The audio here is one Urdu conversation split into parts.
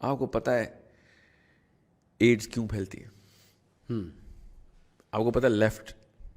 آپ کو پتہ ہے ایڈز کیوں پھیلتی ہے؟ آپ کو پتہ ہے left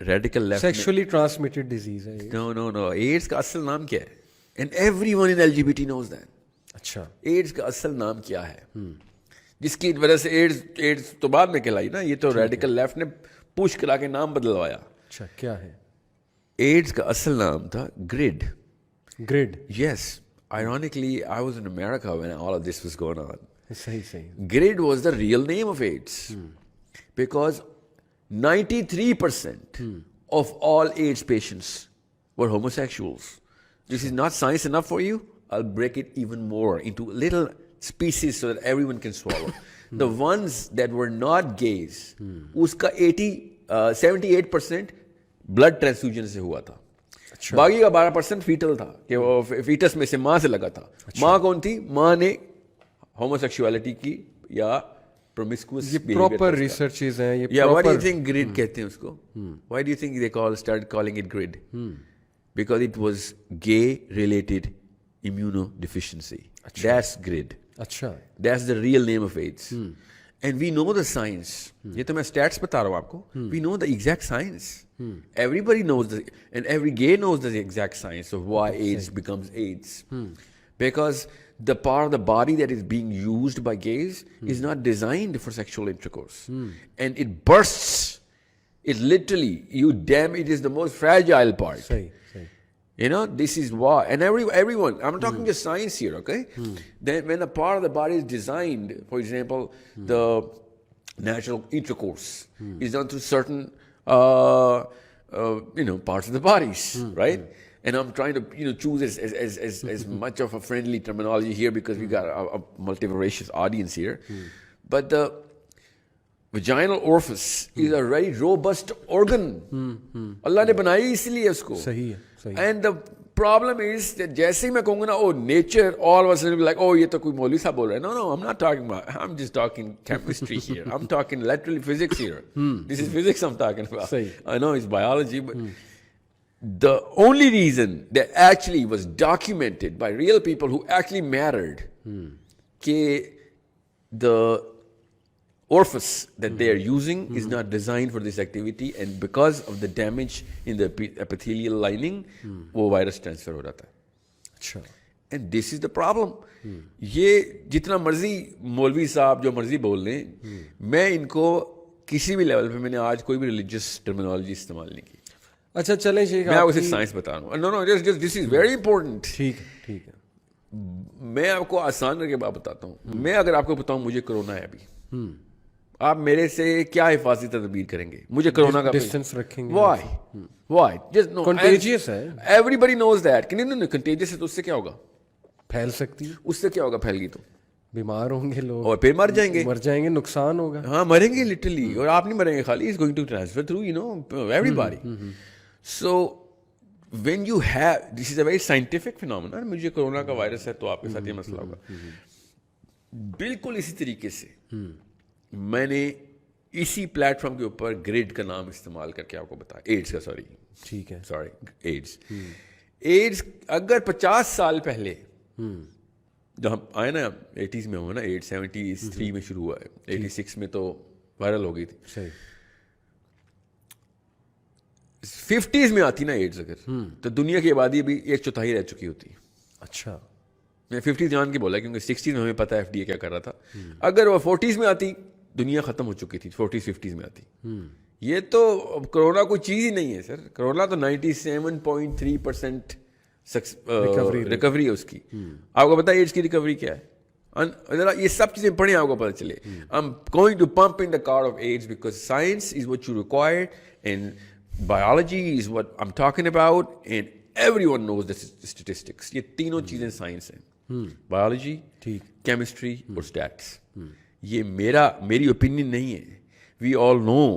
radical left sexually transmitted disease ہے. نو ایڈز کا اصل نام کیا ہے؟ And every one in LGBT knows that. اچھا, ایڈز کا اصل نام کیا ہے جس کی وجہ سے ایڈز تو بعد میں کہلائی نا, یہ تو ریڈیکل لیفٹ نے پوش کرا کے نام بدلوایا. اچھا, کیا ہے ایڈز کا اصل نام تھا grid. Grid. Yes, ironically I was in America when all of this was going on. صحیح. GRID was the real name of AIDS because 93% of all AIDS patients were homosexuals. This is not science enough for you? I'll break it even more into little species so that everyone can swallow. The ones that were not gays, uska 78% blood transfusion سے ہوا تھا. باقی کا 12% فیٹل تھا کہ وہ فیٹس میں سے ماں سے لگا تھا. ماں کون تھی؟ ماں نے ہوموسیکشوالٹی کی یا promiscuous پراپر ریسرچز ہیں یہ. Yeah, what do you think GRID کہتے ہیں اس کو? Why do you think they started calling it GRID? Because it was gay related immunodeficiency. That's GRID. اچھا, That's the real name of AIDS. And we know the science. یہ تو میں stats بتا رہا ہوں آپ کو. We know the exact science. Everybody knows and every gay knows the exact science of why AIDS becomes AIDS. Because the part of the body that is being used by gays is not designed for sexual intercourse. And it bursts. It literally, it is the most fragile part. صحیح. You know, this is why. And everyone, I'm not talking just science here, okay? Then when a part of the body is designed, for example, the natural intercourse is done through certain, parts of the bodies, right? And I'm trying to choose as much of a friendly terminology here because we got a multivarious audience here. But the vaginal orifice is a very robust organ. Allah نے بنائی اسی لیے اس کو. صحیح ہے. And the problem is that جیسے ہی میں کہوں گا نا, nature, all of us will be like, یہ تو کوئی مولوی صاحب بول رہے ہیں. No, I'm not talking about, I'm just talking chemistry here. I'm talking literally physics here. This is physics I'm talking about. I know it's biology, but the only reason that actually was documented by real people who actually mattered کہ the orifice that they are using is not designed for this activity, and because of the damage in the epithelial lining, وہ virus transfer ہو جاتا ہے. اچھا. And this is the problem. یہ جتنا مرضی مولوی صاحب جو مرضی بول لیں, میں ان کو کسی بھی لیول پہ میں نے آج کوئی بھی ریلیجیس ٹرمینالوجی استعمال نہیں کی. اچھا چلیں شیخ, میں آپ کو صرف سائنس بتا رہا ہوں. No, this is very important. ٹھیک ہے. میں آپ کو آسان کر کے بات بتاتا ہوں. میں اگر آپ کو بتاؤں مجھے کرونا ہے ابھی, آپ میرے سے کیا حفاظتی تدبیر کریں گے؟ مجھے کرونا کا ڈسٹینس رکھیں گے. وائی جسٹ نو کنٹیجیس ہے. ایوری نوز دیٹ کہ نہیں کنٹیجیس ہے تو اس سے کیا ہوگا؟ پھیل سکتی ہے. اس سے کیا ہوگا؟ پھیل گئی تو بیمار ہوں گے لوگ اور پھر مر جائیں گے, نقصان ہوگا. ہاں مریں گے لٹرلی. اور آپ نہیں مریں گے خالی, is going to transfer through everybody. So when you have, this is a very scientific phenomena. مجھے کرونا کا وائرس ہے تو آپ کے ساتھ یہ مسئلہ ہوگا. بالکل اسی طریقے سے میں نے اسی پلیٹ فارم کے اوپر گریڈ کا نام استعمال کر کے آپ کو بتایا. ایڈز کا ٹھیک ہے, ایڈز اگر 50 سال پہلے جب ہم آئے نا 80s میں ہوا نا, 73 میں شروع ہوا ہے, 86 میں تو وائرل ہو گئی تھی. 50s میں آتی نا ایڈز اگر, تو دنیا کی آبادی ابھی 1/4 رہ چکی ہوتی. اچھا, میں 50 جان کے بولا کیونکہ 60s میں ہمیں پتا ہے FDA کیا کر رہا تھا. اگر وہ 40s میں آتی دنیا ختم ہو چکی تھی. 40s 50s میں آتی. یہ تو کرونا کوئی چیز ہی نہیں ہے سر. کرونا تو 97.3% ریکوری ہے اس کی. آپ کو پتا ہے ایڈز کی ریکوری کیا ہے؟ ذرا یہ سب چیزیں پڑھیں آپ کو پتہ چلے. I'm going to pump in the car of AIDS because science is what you require and biology is what I'm talking about and everyone knows the statistics. یہ تینوں چیزیں سائنس ہیں, بایولوجی, کیمسٹری اور اسٹیٹس. یہ میری اوپینین نہیں ہے. We all know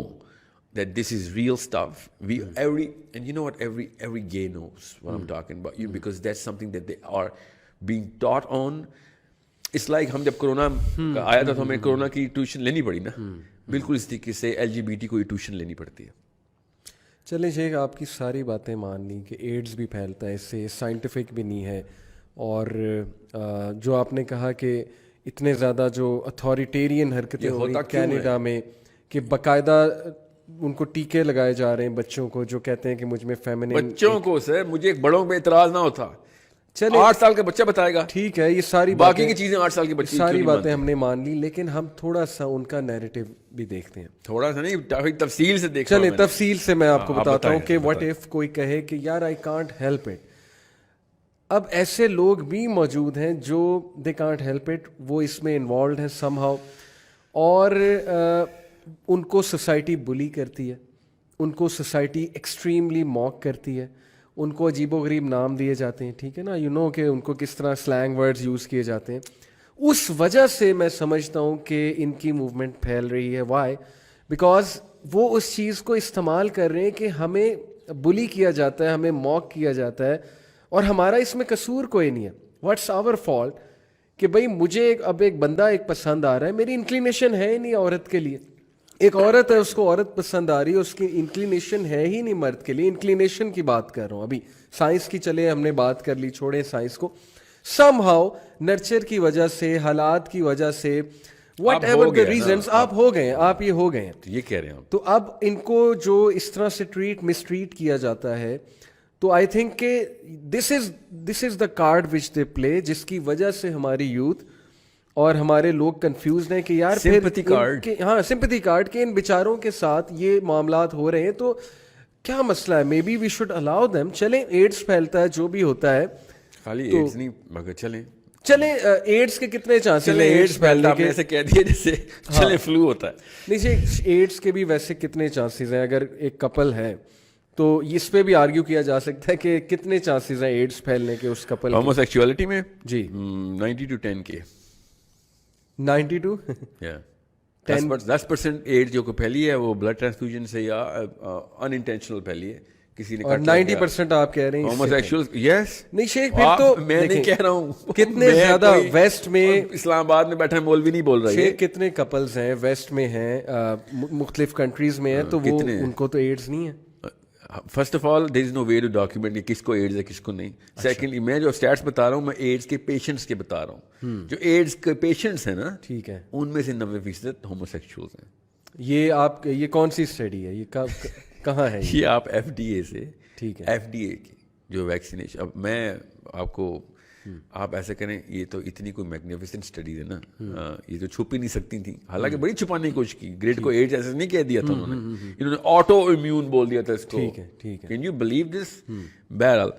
that this is real stuff. And you know what, every gay knows what I'm talking about you because that's something that they are being taught on. It's like ہم جب کرونا آیا تھا تو ہمیں کرونا کی ٹیوشن لینی پڑی نا, بالکل اس طریقے سے LGBT کو ٹیوشن لینی پڑتی ہے. چلیں شیخ, آپ کی ساری باتیں مان لی کہ ایڈز بھی پھیلتا ہے, اس سے سائنٹیفک بھی نہیں ہے, اور جو آپ نے کہا کہ اتنے زیادہ جو اتھارٹیرین حرکتیں ہو رہی ہیں ہوتا کیوں ہے؟ کینیڈا میں کہ باقاعدہ ان کو ٹیکے لگائے جا رہے ہیں بچوں کو جو کہتے ہیں کہ مجھ میں فیمنن. بچوں کو سر مجھے ایک بڑوں پہ اعتراض نہ ہوتا. چلے 8 سال کا بچہ بتائے گا, ٹھیک ہے, یہ ساری باقی کی چیزیں 8 سال کے بچے ساری باتیں ہم نے مان لی, لیکن ہم تھوڑا سا ان کا نیریٹو بھی دیکھتے ہیں. تھوڑا سا نہیں, تفصیل سے دیکھ. چلیں تفصیل سے میں آپ کو بتاتا ہوں کہ واٹ ایف کوئی کہے کہ یار آئی کانٹ ہیلپ اٹ. اب ایسے لوگ بھی موجود ہیں جو دے کانٹ ہیلپ اٹ, وہ اس میں انوالوڈ ہیں سم ہاؤ, اور ان کو سوسائٹی بلی کرتی ہے, ان کو سوسائٹی ایکسٹریملی موک کرتی ہے, ان کو عجیب و غریب نام دیے جاتے ہیں, ٹھیک ہے نا, یو نو کہ ان کو کس طرح سلینگ ورڈز یوز کیے جاتے ہیں. اس وجہ سے میں سمجھتا ہوں کہ ان کی موومنٹ پھیل رہی ہے. وائی؟ بیکاز وہ اس چیز کو استعمال کر رہے ہیں کہ ہمیں بلی کیا جاتا ہے, ہمیں موک کیا جاتا ہے, اور ہمارا اس میں قصور کوئی نہیں ہے. واٹس آور فالٹ کہ بھائی مجھے اب ایک بندہ ایک پسند آ رہا ہے, میری انکلینیشن ہے ہی نہیں عورت کے لیے. ایک عورت ہے, اس کو عورت پسند آ رہی ہے, اس کی انکلینیشن ہے ہی نہیں مرد کے لیے. انکلینیشن کی بات کر رہا ہوں, ابھی سائنس کی چلے ہم نے بات کر لی, چھوڑیں سائنس کو. سم ہاؤ نرچر کی وجہ سے, حالات کی وجہ سے, واٹ ایور دا ریزنس, آپ ہو گئے ہیں, آپ یہ ہو گئے ہیں. یہ کہہ رہے ہیں تو اب ان کو جو اس طرح سے مسٹریٹ کیا جاتا ہے, تو آئی تھنک کہ دس از دا کارڈ وچ دے پلے, جس کی وجہ سے ہماری یوتھ اور ہمارے لوگ کنفیوزڈ ہیں کہ یار سمپتھی کارڈ, ہاں سمپتھی کارڈ کے ان بیچاروں کے ساتھ یہ معاملات ہو رہے ہیں, تو کیا مسئلہ ہے؟ May be we should allow them. چلیں ایڈس پھیلتا ہے, جو بھی ہوتا ہے, خالی ایڈس نہیں مگر چلیں ایڈس کے کتنے چانسز ہیں ایڈس پھیلنے کے؟ ایسے کہہ دیا جیسے چلیں فلو ہوتا ہے. نہیں, ایڈس کے بھی ویسے کتنے چانسز ہیں؟ اگر ایک کپل ہے تو اس پہ بھی آرگیو کیا جا سکتا ہے کہ کتنے چانسز ہیں ایڈس پھیلنے کے اس کپل. ہومو سیکچولیٹی میں جی 90 to 10 کے 92 10% ایڈ جو پھیلی ہے وہ بلڈ ٹرانسفیوژن سے یا ان انٹینشنل پھیلی ہے کسی نے, اور 90% آپ کہہ رہے ہیں ہومو سیکشول. یس نہیں شیخ, پھر تو میں نہیں کہہ رہا ہوں, کتنے زیادہ ویسٹ میں, اسلام آباد میں بیٹھا مولوی نہیں بول رہا ہے, شیخ کتنے کپلز ہیں ویسٹ میں ہیں, مختلف کنٹریز میں ہیں, تو وہ ان کو تو ایڈز نہیں ہے. First of all there is no way to document کہ کس کو ایڈز ہے کس کو نہیں. سیکنڈلی میں جو اسٹیٹس بتا رہا ہوں, میں ایڈز کے پیشنٹس کے بتا رہا ہوں. جو ایڈز کے پیشنٹس ہیں نا, ٹھیک ہے, ان میں سے 90% ہومو سیکشولز ہیں. یہ کون سی اسٹڈی ہے, یہ کہاں ہے؟ یہ آپ ایف ڈی اے سے, ٹھیک ہے, ایف ڈی اے کی جو ویکسینیشن. اب میں آپ کو, آپ ایسا کریں, یہ تو اتنی کوئی میگنیفیسنٹ اسٹڈیز ہے نا, یہ تو چھپ ہی نہیں سکتی تھیں, حالانکہ بڑی چھپانے کی کوشش کی. گریڈ کو ایڈز ایسے نہیں کہہ دیا تھا انہوں نے آٹو امیون بول دیا تھا اس کو. ٹھیک ہے, ٹھیک ہے, کین یو بلیو دس؟ بہرحال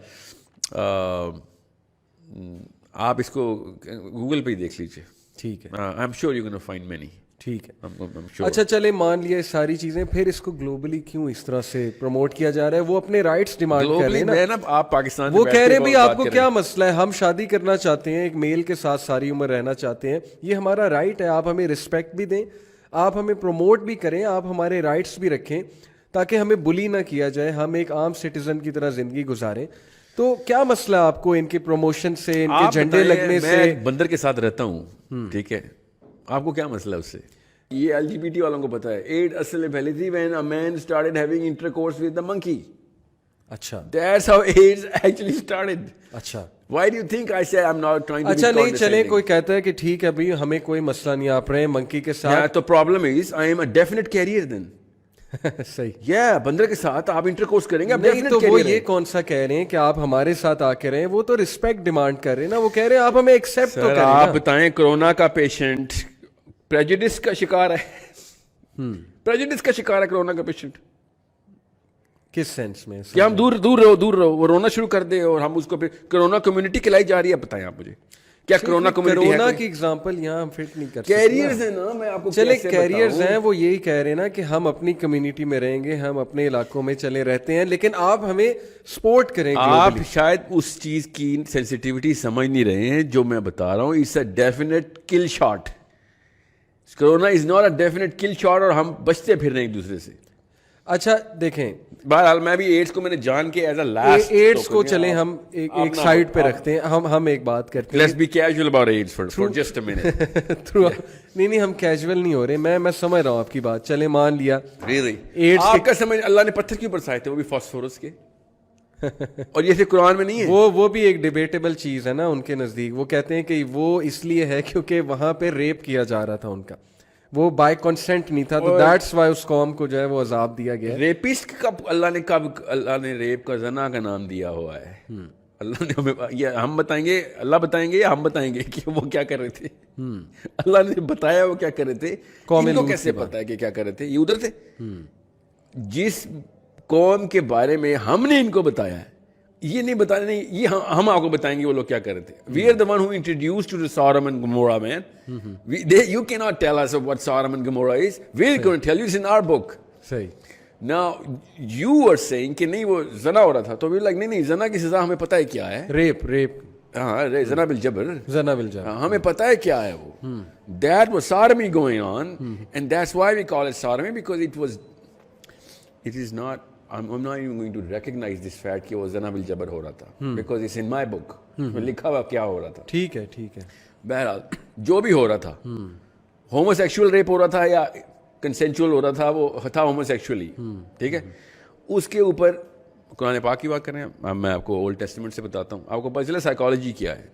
آپ اس کو گوگل پہ ہی دیکھ لیجیے. ٹھیک ہے, I am sure you gonna find many. ٹھیک ہے. اچھا چلے مان لیا ساری چیزیں, پھر اس کو گلوبلی کیوں اس طرح سے پروموٹ کیا جا رہا ہے؟ وہ اپنے رائٹس ڈیمانڈ کر رہے ہیں نا. آپ پاکستان وہ کہہ رہے ہیں بھائی آپ کو کیا مسئلہ ہے, ہم شادی کرنا چاہتے ہیں, ایک میل کے ساتھ ساری عمر رہنا چاہتے ہیں, یہ ہمارا رائٹ ہے, آپ ہمیں رسپیکٹ بھی دیں, آپ ہمیں پروموٹ بھی کریں, آپ ہمارے رائٹس بھی رکھیں تاکہ ہمیں بلی نہ کیا جائے, ہم ایک عام سٹیزن کی طرح زندگی گزاریں. تو کیا مسئلہ آپ کو ان کے پروموشن سے, ان کے جھنڈے لگنے سے؟ میں بندر کے ساتھ رہتا ہوں, ٹھیک ہے, آپ کو کیا مسئلہ ہے اس سے؟ یہ ایل جی بی ٹی والوں کو پتا ہے ایڈ اصل میں پھیلی تھی when a man started having intercourse with the monkey. اچھا, that's how AIDS actually started. اچھا, why do you think I say I'm not trying to be اچھا نہیں condescending? چلے کوئی کہتا ہے کہ ٹھیک ہے بھائی ہمیں کوئی مسئلہ نہیں, آپ رہے منکی کے ساتھ. تو problem is I am a definite carrier then. صحیح, yeah, بندر کے ساتھ آپ انٹرکورس کریں گے, آپ نہیں definite تو وہ carrier یہ ہیں. کون سا کہہ رہے ہیں کہ آپ ہمارے ساتھ آ کے رہیں, وہ تو رسپیکٹ ڈیمانڈ کر رہے ہیں نا, وہ کہہ رہے ہیں آپ ہمیں ایکسیپٹ تو کریں. آپ بتائیں کرونا کا پیشنٹ پریجوڈس کا شکار ہے, پریجوڈس کا شکار ہے کرونا کا پیشنٹ, کس سینس میں؟ کہ ہم دور رہو, وہ رونا شروع کر دے اور ہم اس کو پھر کرونا کمیونٹی کھلائی جا رہی ہے. بتائیں آپ مجھے کیا کرونا کمیونٹی ہے؟ کرونا کی اگزامپل یہاں ہم فٹ نہیں کر سکتے. کیریئرز ہیں نا, میں آپ کو چلے کیریئرز ہیں, وہ یہی کہہ رہے ہیں نا کہ ہم اپنی کمیونٹی میں رہیں گے, ہم اپنے علاقوں میں چلے رہتے ہیں, لیکن آپ ہمیں سپورٹ کریں گے. آپ شاید اس چیز کی سینسٹیوٹی سمجھ نہیں رہے ہیں جو میں بتا رہا ہوں. It's a definite kill shot. Corona is not a definite kill shot, اور ہم بچتے پھر رہے ہیں ایک دوسرے سے. اچھا دیکھیں, بہرحال میں بھی ایڈس کو میں نے جان کے ایز اے لاسٹ, ایڈس کو چلیں ہم ایک سائڈ پہ رکھتے ہیں, ہم ایک بات کرتے ہیں. Let's be casual about AIDS for just a minute. نہیں ہم کیجول نہیں ہو رہے, میں سمجھ رہا ہوں آپ کی بات. چلے مان لیا آپ کا سمجھ, اللہ نے پتھر کیوں برسائے تھے, وہ بھی فاسفورس کے. اور یہ صرف قرآن میں نہیں ہے. وہ بھی ایک ڈیبیٹیبل چیز ہے نا ان کے نزدیک. وہ کہتے ہیں کہ وہ اس لیے ہے کیونکہ وہاں پہ ریپ کیا جا رہا تھا ان کا, وہ بائی کنسنٹ نہیں تھا, تو دیٹس وائی اس قوم کو جو ہے وہ عذاب دیا گیا. ریپسٹ اللہ نے ریپ کا زنا کا نام دیا ہوا ہے. اللہ نے ہمیں, یہ ہم بتائیں گے, اللہ بتائیں گے یا ہم بتائیں گے کہ وہ کیا کر رہے تھے؟ اللہ نے بتایا وہ کیا کر رہے تھے. ان کو کیسے پتا ہے کہ کیا کر رہے تھے؟ یہ ادھر تھے. جس قوم کے بارے میں ہم نے ان کو بتایا ہے, یہ نہیں بتایا, نہیں یہ ہم آپ کو بتائیں گے وہ لوگ کیا کر رہے تھے. We are the one who introduced to Sodom and Gomorrah, man. You cannot tell us what Sodom and Gomorrah is. We're going to tell you, it's in our book. صحیح. Now you are saying کہ نہیں وہ زنا ہو رہا تھا, تو we're like نہیں زنا کی سزا ہمیں پتہ ہے کیا ہے. ریپ ہاں, زنا بالجبر, زنا بالجبر, ہمیں پتہ ہے کیا ہے وہ. That was sodomy going on, and that's why we call it sodomy, because it is not, I'm not even going to recognize this fact کہ وہ زنا بالجبر ہو رہا تھا, because it's in my book. لکھا ہوا کیا ہو رہا تھا. ٹھیک ہے. بہرحال جو بھی ہو رہا تھا, ہومو سیکشول ریپ ہو رہا تھا یا کنسینچول ہو رہا تھا, وہ تھا ہومو سیکشولی. ٹھیک ہے, اس کے اوپر قرآن پاک کی بات کریں. میں آپ کو اولڈ ٹیسٹمنٹ سے بتاتا ہوں, آپ کو پتہ چلا سائیکالوجی کیا ہے.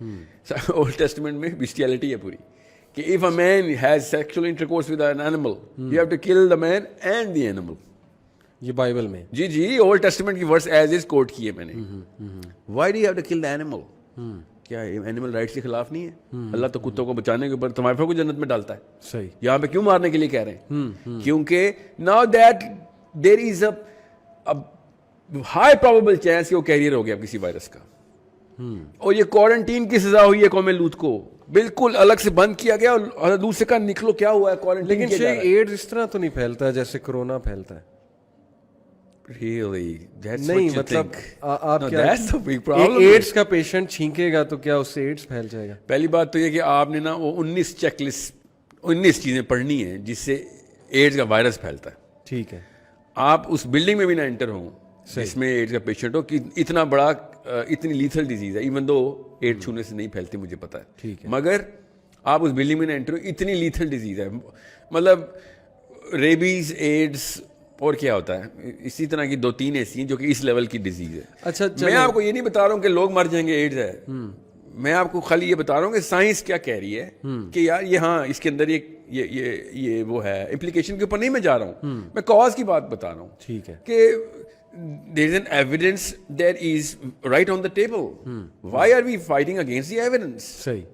اولڈ ٹیسٹمنٹ میں بیسٹیلٹی ہے پوری, کہ if a man has sexual intercourse with an animal, you have to kill the man and the animal. یہ بائبل میں, جی اولڈ ٹیسٹمنٹ کی ورس ایز از کوٹ کی ہے میں نے. Why do you have to kill the animal? کیا اینیمل رائٹس کے خلاف نہیں ہے؟ اللہ تو کتوں کو بچانے کے اوپر تمہارے کو جنت میں ڈالتا ہے. صحیح. یہاں پہ کیوں مارنے کے لیے کہہ رہے ہیں؟ کیونکہ now that there is a high probable chance کہ وہ کیریئر ہو گیا کسی وائرس کا. اور یہ کوارنٹین کی سزا ہوئی ہے قوم لوط کو, بالکل الگ سے بند کیا گیا, اور دوسرے کا نکلو کیا ہوا ہے کوارنٹین. لیکن ایڈز اس طرح تو نہیں پھیلتا ہے جیسے کرونا پھیلتا ہے. Really? That's نہیں, what you مطلب think? آپ No, کیا, that's the big problem. AIDS کا پیشنٹ چھینکے گا تو کیا اس سے ایڈز پھیل جائے گا؟ پہلی بات تو یہ کہ آپ نے نا وہ 19 چیک لسٹ 19 چیزیں پڑھنی ہیں جس سے ایڈز کا وائرس پھیلتا ہے. ٹھیک ہے. آپ اس بلڈنگ میں بھی نہ انٹر ہوں جس میں ایڈز کا پیشنٹ ہو, کہ اتنا بڑا اتنی لیتھل ڈیزیز ہے, ایون دو ایڈ چھونے سے نہیں پھیلتی مجھے پتا ہے. ٹھیک ہے. مگر آپ اس بلڈنگ میں نہ انٹر ہو, اتنی لیتھل ڈیزیز ہے. مطلب ریبیز, ایڈز, اور کیا ہوتا ہے اسی طرح کی 2-3 ایسی ہیں جو کہ اس لیول کی ڈیزیز ہے. اچھا, میں آپ کو یہ نہیں بتا رہا ہوں کہ لوگ مر جائیں گے ایڈز ہے, میں آپ کو خالی یہ بتا رہا ہوں کہ سائنس کیا کہہ رہی ہے کہ یار یہ, ہاں اس کے اندر یہ وہ ہے. امپلیکیشن کے اوپر نہیں میں جا رہا ہوں, میں کاز کی بات بتا رہا ہوں. ٹھیک ہے. کہ there is an evidence that is right on the table. Why are we fighting against the evidence? صحیح.